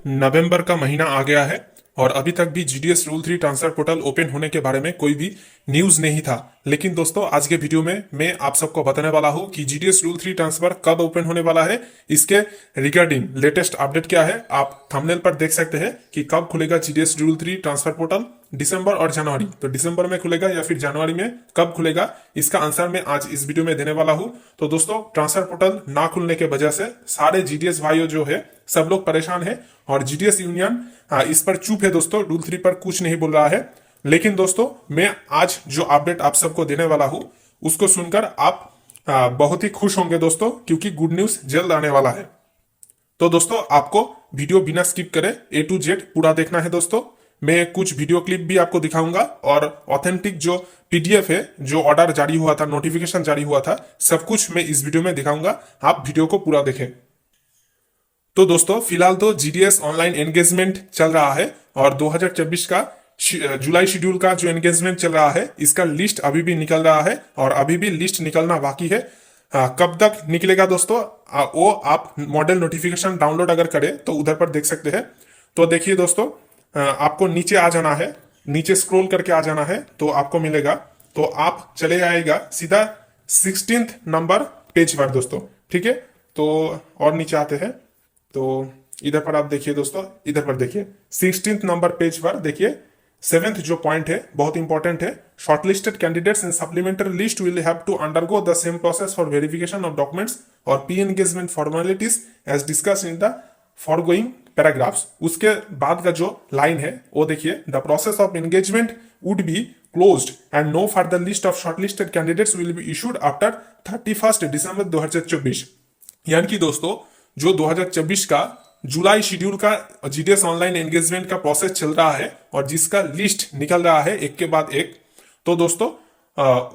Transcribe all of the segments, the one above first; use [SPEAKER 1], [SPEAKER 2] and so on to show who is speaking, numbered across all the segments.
[SPEAKER 1] नवंबर का महीना आ गया है और अभी तक भी GDS rule 3 transfer portal open होने के बारे में कोई भी न्यूज नहीं था। लेकिन दोस्तों आज के वीडियो में मैं आप सबको बताने वाला हूं कि जीडीएस रूल 3 ट्रांसफर कब ओपन होने वाला है, इसके रिगार्डिंग लेटेस्ट अपडेट क्या है। आप थंबनेल पर देख सकते हैं कि कब खुलेगा जीडीएस रूल 3 ट्रांसफर पोर्टल, दिसंबर और जनवरी। तो दिसंबर में खुलेगा या फिर जनवरी में, कब खुलेगा इसका आंसर मैं आज इस वीडियो में देने वाला हूं। तो दोस्तों ट्रांसफर पोर्टल ना खुलने के वजह से सारे जीडीएस भाइयों जो है सब लोग परेशान है और जीडीएस यूनियन इस पर चुप है दोस्तों, रूल 3 पर कुछ नहीं बोल रहा है। लेकिन दोस्तों मैं आज जो अपडेट आप सबको देने वाला हूं उसको सुनकर आप बहुत ही खुश होंगे दोस्तों, क्योंकि गुड न्यूज जल्द आने वाला है। तो दोस्तों आपको वीडियो बिना स्किप करे A to Z पूरा देखना है दोस्तों। मैं कुछ वीडियो क्लिप भी आपको दिखाऊंगा और ऑथेंटिक जो पीडीएफ है, जो ऑर्डर जारी हुआ था, नोटिफिकेशन जारी हुआ था, सब कुछ मैं इस वीडियो में दिखाऊंगा। आप वीडियो को पूरा देखें। तो दोस्तों फिलहाल तो जीडीएस ऑनलाइन एंगेजमेंट चल रहा है और 2024 का जुलाई शेड्यूल का जो एंगेजमेंट चल रहा है इसका लिस्ट अभी भी निकल रहा है और अभी भी लिस्ट निकलना बाकी है। कब तक निकलेगा दोस्तों वो आप मॉडल नोटिफिकेशन डाउनलोड अगर करें तो उधर पर देख सकते हैं। तो देखिए दोस्तों आपको नीचे आ जाना है, नीचे स्क्रॉल करके आ जाना है तो आपको मिलेगा। तो आप चले आएगा सीधा 16th नंबर पेज पर दोस्तों, ठीक है। तो और नीचे आते हैं तो इधर पर आप देखिए दोस्तों, इधर पर देखिए 16th नंबर पेज पर देखिए 7th जो पॉइंट है बहुत इंपॉर्टेंट है। Shortlisted candidates in supplementary list will have to undergo the same process for verification of documents और पी engagement formalities as discussed in the foregoing paragraphs. उसके बाद का जो लाइन है वो देखिए, the process of engagement would be closed and no further list of shortlisted candidates will be issued after 31 December 2024। यानी कि दोस्तों जो 2024 का जुलाई शेड्यूल का जीडीएस ऑनलाइन एंगेजमेंट का प्रोसेस चल रहा है और जिसका लिस्ट निकल रहा है एक के बाद एक, तो दोस्तों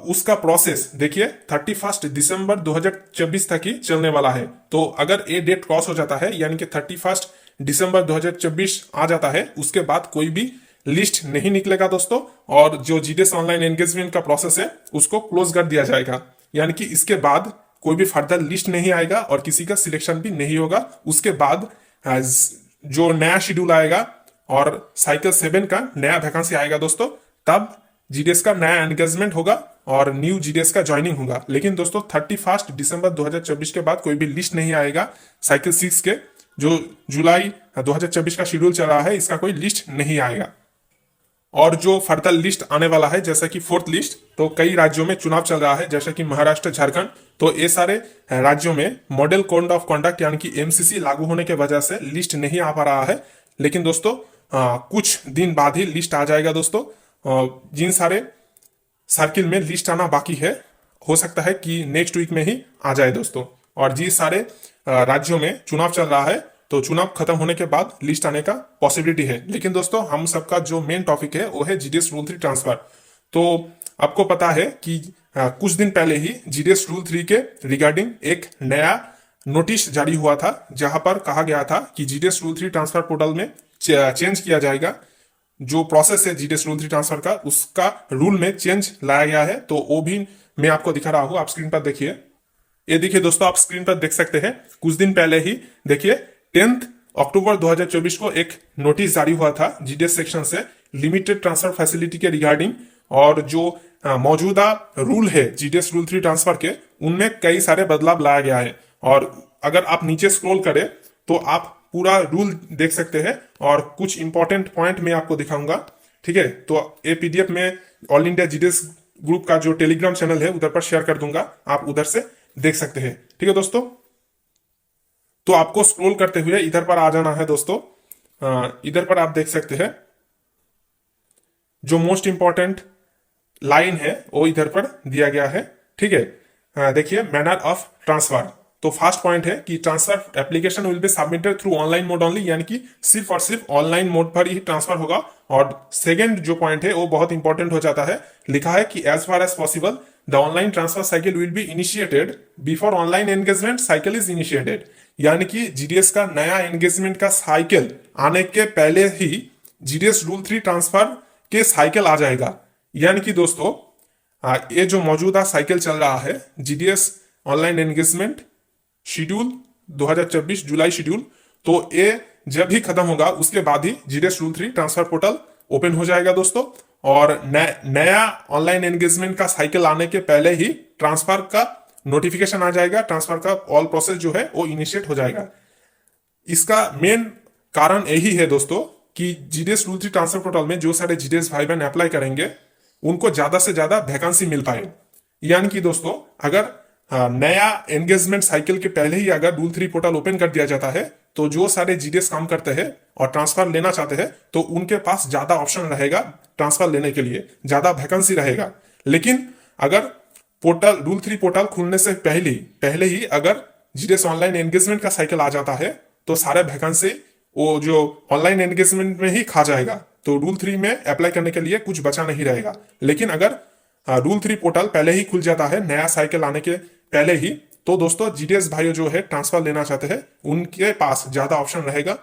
[SPEAKER 1] उसका प्रोसेस देखिए 31 दिसंबर 2024 तक ही चलने वाला है। तो अगर ये डेट क्रॉस हो जाता है यानी कि 31 दिसंबर 2024 आ जाता है, उसके बाद कोई भी लिस्ट नहीं निकलेगा दोस्तों और जो जीडीएस ऑनलाइन एंगेजमेंट का प्रोसेस है उसको क्लोज कर दिया जाएगा। यानी कि इसके बाद कोई भी फर्दर लिस्ट नहीं आएगा और किसी का सिलेक्शन भी नहीं होगा। उसके बाद जो नया शेड्यूल आएगा और साइकिल 7 का नया वैकेंसी आएगा दोस्तों, तब जीडीएस का नया एंगेजमेंट होगा और न्यू जीडीएस का ज्वाइनिंग होगा। लेकिन दोस्तों 31 दिसंबर 2024 के बाद कोई भी लिस्ट नहीं आएगा। साइकिल 6 के जो जुलाई 2024 का शेड्यूल चल रहा है इसका कोई लिस्ट नहीं आएगा। और जो फर्दर लिस्ट आने वाला है जैसा कि 4th लिस्ट, तो कई राज्यों में चुनाव चल रहा है जैसा कि महाराष्ट्र, झारखंड, तो ये सारे राज्यों में मॉडल कोड ऑफ कंडक्ट यानी कि एमसीसी लागू होने के वजह से लिस्ट नहीं आ पा रहा है। लेकिन दोस्तों कुछ दिन बाद ही लिस्ट आ जाएगा दोस्तों। जिन सारे सर्किल में लिस्ट आना बाकी है हो सकता है कि नेक्स्ट वीक में ही आ जाए दोस्तों। और जिन सारे राज्यों में चुनाव चल रहा है तो चुनाव खत्म होने के बाद लिस्ट आने का पॉसिबिलिटी है। लेकिन दोस्तों हम सबका जो मेन टॉपिक है वो है जीडीएस रूल 3 ट्रांसफर। तो आपको पता है कि कुछ दिन पहले ही जीडीएस रूल 3 के रिगार्डिंग एक नया नोटिस जारी हुआ था, जहां पर कहा गया था कि जीडीएस रूल 3 ट्रांसफर पोर्टल में चेंज किया जाएगा। जो प्रोसेस है जीडीएस रूल 3 ट्रांसफर का उसका रूल में चेंज लाया गया है। तो वो भी मैं आपको दिखा रहा हूं, आप स्क्रीन पर देखिए। ये देखिए दोस्तों, आप स्क्रीन पर देख सकते हैं कुछ दिन पहले ही देखिए 10 अक्टूबर 2024 को एक नोटिस जारी हुआ था जीडीएस सेक्शन से लिमिटेड ट्रांसफर फैसिलिटी के रिगार्डिंग। और जो मौजूदा रूल है जीडीएस रूल 3 ट्रांसफर के, उनमें कई सारे बदलाव लाया गया है। और अगर आप नीचे स्क्रॉल करें तो आप पूरा रूल देख सकते हैं और कुछ इंपॉर्टेंट पॉइंट मैं आपको दिखाऊंगा, ठीक है। तो ये पीडीएफ में ऑल इंडिया जीडीएस ग्रुप का जो टेलीग्राम चैनल है उधर पर शेयर कर दूंगा, आप उधर से देख सकते हैं, ठीक है दोस्तों। तो आपको स्क्रॉल करते हुए इधर पर आ जाना है दोस्तों। इधर पर आप देख सकते हैं जो मोस्ट इंपॉर्टेंट लाइन है वो इधर पर दिया गया है, ठीक है। देखिए मैनर ऑफ ट्रांसफर। तो फर्स्ट पॉइंट है कि transfer application will be submitted through online mode only, यानी कि सिर्फ और सिर्फ ऑनलाइन मोड पर ही ट्रांसफर होगा। और सेकेंड जो पॉइंट है वो बहुत इंपॉर्टेंट हो जाता है, लिखा है कि as far as possible the online transfer cycle will be initiated before online engagement cycle is initiated. यानी कि जीडीएस का नया एंगेजमेंट का साइकिल आने के पहले ही जीडीएस रूल 3 ट्रांसफर के साइकिल आ जाएगा। यानी कि दोस्तों ये जो मौजूदा साइकिल चल रहा है GDS online engagement schedule 2024 July schedule, तो ये जब भी खत्म होगा उसके बाद ही GDS rule 3 transfer portal open हो जाएगा दोस्तों। और नया ऑनलाइन एंगेजमेंट का साइकिल आने के पहले ही ट्रांसफर का नोटिफिकेशन आ जाएगा, ट्रांसफर का ऑल प्रोसेस जो है वो इनिशिएट हो जाएगा। इसका मेन कारण यही है दोस्तों कि जीडीएस रूल 3 ट्रांसफर पोर्टल में जो सारे जीडीएस भाई बहन अप्लाई करेंगे उनको ज्यादा से ज्यादा वैकेंसी मिल पाए। यानी कि दोस्तों अगर नया एंगेजमेंट साइकिल के पहले ही अगर रूल 3 पोर्टल ओपन कर दिया जाता है तो जो सारे जीडीएस काम करते हैं और ट्रांसफर लेना चाहते हैं तो उनके पास ज्यादा ऑप्शन रहेगा ट्रांसफर लेने के लिए, ज्यादा वैकेंसी रहेगा। लेकिन अगर पोर्टल रूल 3 पोर्टल खुलने से पहले ही अगर जीडीएस ऑनलाइन एंगेजमेंट का साइकिल आ जाता है तो सारे वैकेंसी वो जो ऑनलाइन एंगेजमेंट में ही खा जाएगा, तो रूल 3 में अप्लाई करने के लिए कुछ बचा नहीं रहेगा। लेकिन अगर रूल 3 पोर्टल पहले ही खुल जाता है नया साइकिल आने के पहले ही, तो दोस्तों जीडीएस भाई जो है ट्रांसफर लेना चाहते हैं उनके पास ज्यादा ऑप्शन रहेगा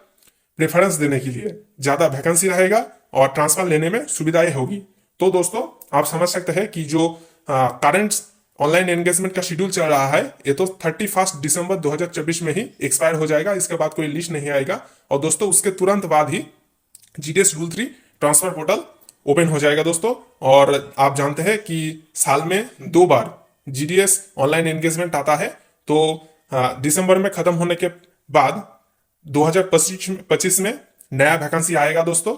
[SPEAKER 1] प्रेफरेंस देने के लिए, ज्यादा वैकेंसी रहेगा और ट्रांसफर लेने में सुविधाएं होगी। तो दोस्तों आप समझ सकते हैं कि जो करंट ऑनलाइन एंगेजमेंट का शेड्यूल चल रहा है ये तो 31 दिसंबर 2024 में ही एक्सपायर हो जाएगा, इसके बाद कोई लिस्ट नहीं आएगा। और दोस्तों उसके तुरंत बाद ही GDS rule 3 transfer portal open हो जाएगा दोस्तों। और आप जानते हैं कि साल में 2 बार जीडीएस ऑनलाइन एंगेजमेंट आता है, तो दिसंबर में खत्म होने के बाद 2025 में नया वैकेंसी आएगा दोस्तों,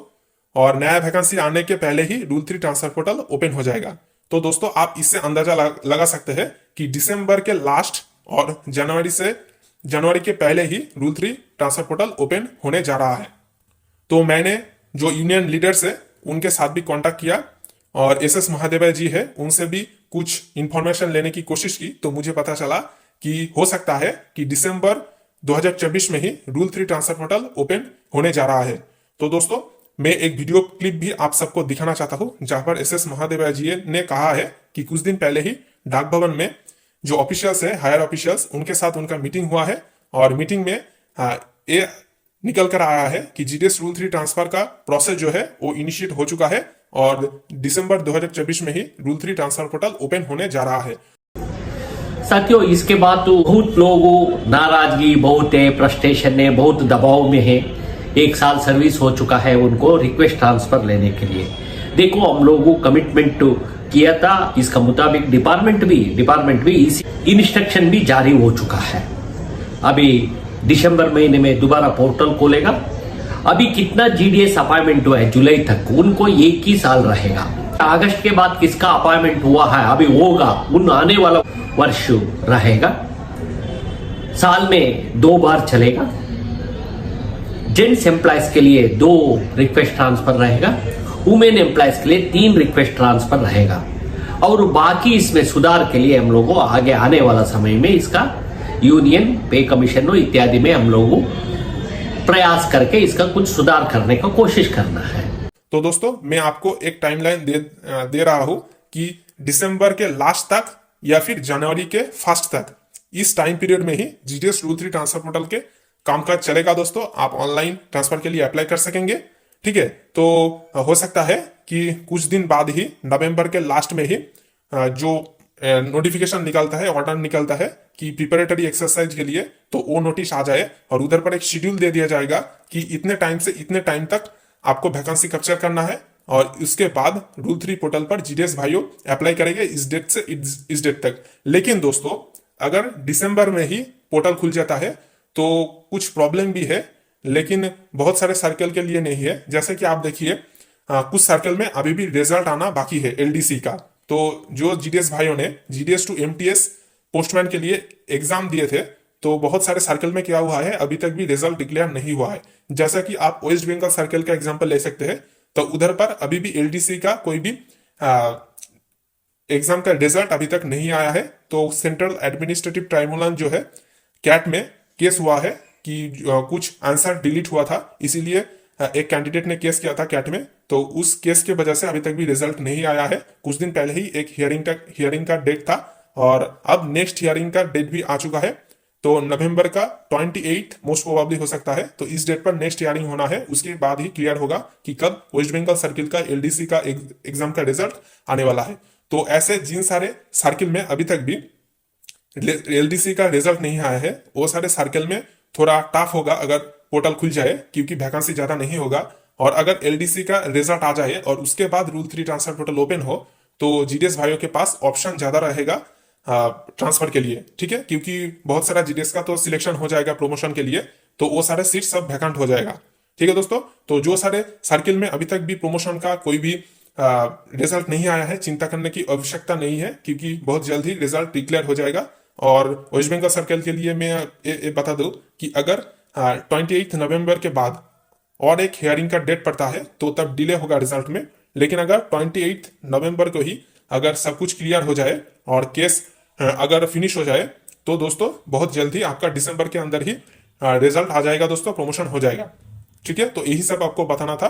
[SPEAKER 1] और नया वैकेंसी आने के पहले ही रूल 3 ट्रांसफर पोर्टल ओपन हो जाएगा। तो दोस्तों आप इससे अंदाजा लगा सकते हैं कि दिसंबर के लास्ट और जनवरी के पहले ही रूल 3 ट्रांसफर पोर्टल ओपन होने जा रहा है। तो मैंने जो यूनियन लीडर्स है उनके साथ भी कांटेक्ट किया और एसएस महादेव जी है उनसे भी कुछ इंफॉर्मेशन लेने की कोशिश की, तो मुझे पता चला कि हो सकता है कि दिसंबर 2024 में ही रूल 3 ट्रांसफर पोर्टल ओपन होने जा रहा है। तो दोस्तों मैं एक वीडियो क्लिप भी आप सबको दिखाना चाहता हूं जहां पर एसएस महादेव जी ने कहा है कि कुछ दिन पहले ही डाक भवन में जो ऑफिशियल्स है, हायर ऑफिशियल्स, उनके साथ उनका मीटिंग हुआ है और मीटिंग में ये निकल कर आया है कि जीडीएस रूल 3 ट्रांसफर का प्रोसेस जो है वो इनिशिएट हो चुका है और दिसंबर 2024 में ही रूल 3 ट्रांसफर पोर्टल ओपन होने जा रहा है।
[SPEAKER 2] साथियों इसके बाद तो बहुत लोगों नाराजगी बहुत है, फ्रस्ट्रेशन है, बहुत दबाव में है। 1 साल सर्विस हो चुका है उनको रिक्वेस्ट ट्रांसफर लेने के लिए। देखो हम लोगों कमिटमेंट किया था, इसका मुताबिक डिपार्टमेंट भी इस इंस्ट्रक्शन भी जारी हो चुका है। अभी दिसंबर महीने में दोबारा पोर्टल खोलेगा। अभी कितना जीडीएस अपॉइंटमेंट हुआ है जुलाई तक, उनको 1 ही साल रहेगा। अगस्त के बाद किसका अपॉइंटमेंट हुआ है अभी होगा, उन आने वाला वर्ष रहेगा। साल में 2 बार चलेगा। जेंट्स एम्प्लॉयज के लिए 2 रिक्वेस्ट ट्रांसफर रहेगा, वुमेन एम्प्लॉयज के लिए 3 रिक्वेस्ट ट्रांसफर रहेगा। और बाकी इसमें सुधार के लिए हम लोगों आगे आने वाला समय में इसका यूनियन पे कमीशन इत्यादि में हम लोगों प्रयास करके इसका कुछ सुधार करने का कोशिश करना है।
[SPEAKER 1] तो दोस्तों मैं आपको एक टाइमलाइन दे रहा हूं कि दिसंबर के लास्ट तक या फिर जनवरी के फर्स्ट तक, इस टाइम पीरियड में ही जीडीएस रूल 3 ट्रांसफर पोर्टल के कामकाज चलेगा दोस्तों। आप ऑनलाइन ट्रांसफर के लिए अप्लाई कर सकेंगे, ठीक है। तो हो सकता है कि कुछ दिन बाद ही नवंबर के लास्ट में ही जो नोटिफिकेशन निकलता है, ऑर्डर निकलता है कि प्रिपरेटरी एक्सरसाइज के लिए, तो वो नोटिस आ जाए और उधर पर एक शेड्यूल दे दिया जाएगा कि इतने टाइम से इतने टाइम तक आपको वैकेंसी कैप्चर करना है और उसके बाद रूल 3 पोर्टल पर जीडीएस भाइयों अप्लाई करेंगे इस डेट से इस डेट तक। लेकिन दोस्तों अगर दिसंबर में ही पोर्टल खुल जाता है तो कुछ प्रॉब्लम भी है, लेकिन बहुत सारे सर्कल के लिए नहीं है। जैसे कि आप देखिए कुछ सर्कल में अभी भी रिजल्ट आना बाकी है एलडीसी का। तो जो जीडीएस भाइयों ने जीडीएस टू एमटीएस पोस्टमैन के लिए एग्जाम दिए थे, तो बहुत सारे सर्कल में क्या हुआ है अभी तक भी रिजल्ट डिक्लेयर नहीं हुआ है। जैसा कि आप वेस्ट बंगाल सर्कल का एग्जांपल ले सकते हैं, तो उधर पर अभी भी एलडीसी का कोई भी एग्जाम का रिजल्ट अभी तक नहीं आया है। तो सेंट्रल एडमिनिस्ट्रेटिव ट्राइब्यूनल जो है कैट में केस हुआ है कि कुछ आंसर डिलीट हुआ था, इसीलिए एक कैंडिडेट ने केस किया था कैट में, तो उस केस की वजह से अभी तक भी रिजल्ट नहीं आया है। कुछ दिन पहले ही एक हियरिंग का डेट था और अब नेक्स्ट हियरिंग का डेट भी आ चुका है। तो नवंबर का 28 मोस्ट प्रोबेबली हो सकता है। तो इस डेट पर नेक्स्ट हियरिंग होना है, उसके बाद ही क्लियर होगा कि कब वेस्ट बंगाल सर्किल का एलडीसी का एग्जाम का रिजल्ट आने वाला है। तो ऐसे जिन सारे सर्किल में अभी तक भी एलडीसी का रिजल्ट नहीं आया है, वो सारे सर्किल में थोड़ा टफ होगा अगर पोर्टल खुल जाए, क्योंकि वैकेंसी ज़्यादा नहीं होगा, और अगर एलडीसी का रिजल्ट आ जाए और उसके बाद रूल 3 ट्रांसफर पोर्टल ओपन हो, तो जीडीएस भाइयों के पास ऑप्शन ज़्यादा रहेगा ट्रांसफर के लिए, ठीक है। क्योंकि बहुत सारा जीडीएस का तो सिलेक्शन हो जाएगा प्रमोशन के लिए, तो वो सारे सीट सब वैकेंट हो जाएगा, ठीक है दोस्तों। तो जो सारे सर्किल में अभी तक भी प्रमोशन का कोई भी रिजल्ट नहीं आया है, चिंता करने की आवश्यकता नहीं है, क्योंकि बहुत जल्द ही रिजल्ट डिक्लेयर हो जाएगा। और वेस्ट बंगाल सर्कल के लिए मैं ये बता दूं कि अगर 28 नवंबर के बाद और एक हियरिंग का डेट पड़ता है तो तब डिले होगा रिजल्ट में। लेकिन अगर 28 नवंबर को ही अगर सब कुछ क्लियर हो जाए और केस अगर फिनिश हो जाए, तो दोस्तों बहुत जल्द ही आपका दिसंबर के अंदर ही रिजल्ट आ जाएगा दोस्तों, प्रमोशन हो जाएगा, ठीक है। तो यही सब आपको बताना था।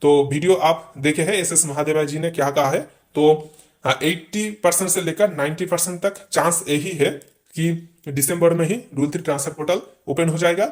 [SPEAKER 1] तो वीडियो आप देखे हैं एस एस महादेवा जी ने क्या कहा है, तो 80% से लेकर 90% तक चांस यही है कि दिसंबर में ही रूल 3 ट्रांसफर पोर्टल ओपन हो जाएगा।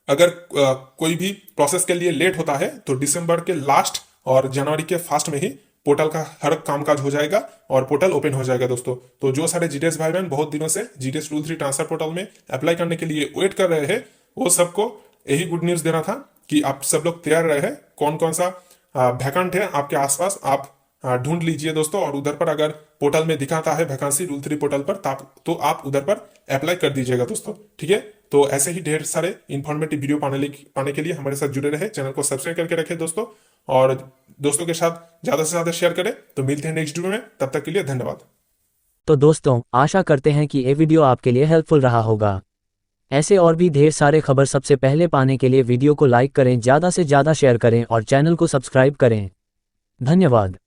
[SPEAKER 1] अगर कोई भी प्रोसेस के लिए लेट होता है तो दिसंबर के लास्ट और जनवरी के फर्स्ट में ही पोर्टल का हर कामकाज हो जाएगा और पोर्टल ओपन हो जाएगा दोस्तों। तो जो सारे जीडीएस भाई बहन बहुत दिनों से जीडीएस रूल 3 ट्रांसफर पोर्टल में अप्लाई करने के लिए वेट कर रहे हैं, वो सबको यही गुड न्यूज देना था कि आप सब लोग तैयार रहे। कौन कौन सा वैकेंट है आपके आसपास आप ढूंढ लीजिए दोस्तों, और उधर पर अगर पोर्टल में दिखाता है वैकेंसी रूल 3 पोर्टल पर, तो आप उधर पर अप्लाई कर दीजिएगा दोस्तों, ठीक है। तो ऐसे ही ढेर सारे इन्फॉर्मेटिव वीडियो पाने के लिए हमारे साथ जुड़े रहे, चैनल को सब्सक्राइब करके रखें दोस्तों, और दोस्तों के साथ ज्यादा से ज्यादा शेयर करें। तो मिलते हैं नेक्स्ट वीडियो में, तब तक के लिए धन्यवाद।
[SPEAKER 3] तो दोस्तों, आशा करते हैं कि ये वीडियो आपके लिए हेल्पफुल रहा होगा। ऐसे और भी ढेर सारे खबर सबसे पहले पाने के लिए वीडियो को लाइक करें, ज़्यादा से ज़्यादा शेयर करें और चैनल को सब्सक्राइब करें। धन्यवाद।